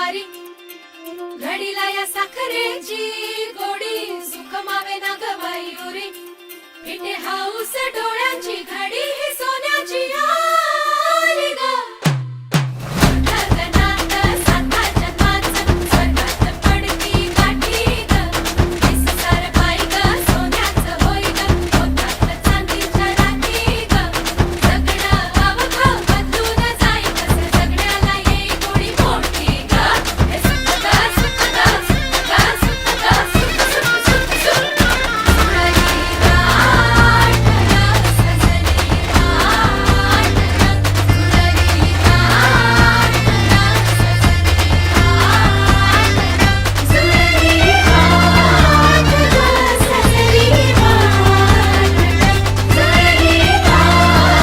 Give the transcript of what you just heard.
वारी, घडीला या साखरेची गोडी, सुख मावे ना ग बाई उरी, इथे हाऊस डोळ्यांची घडी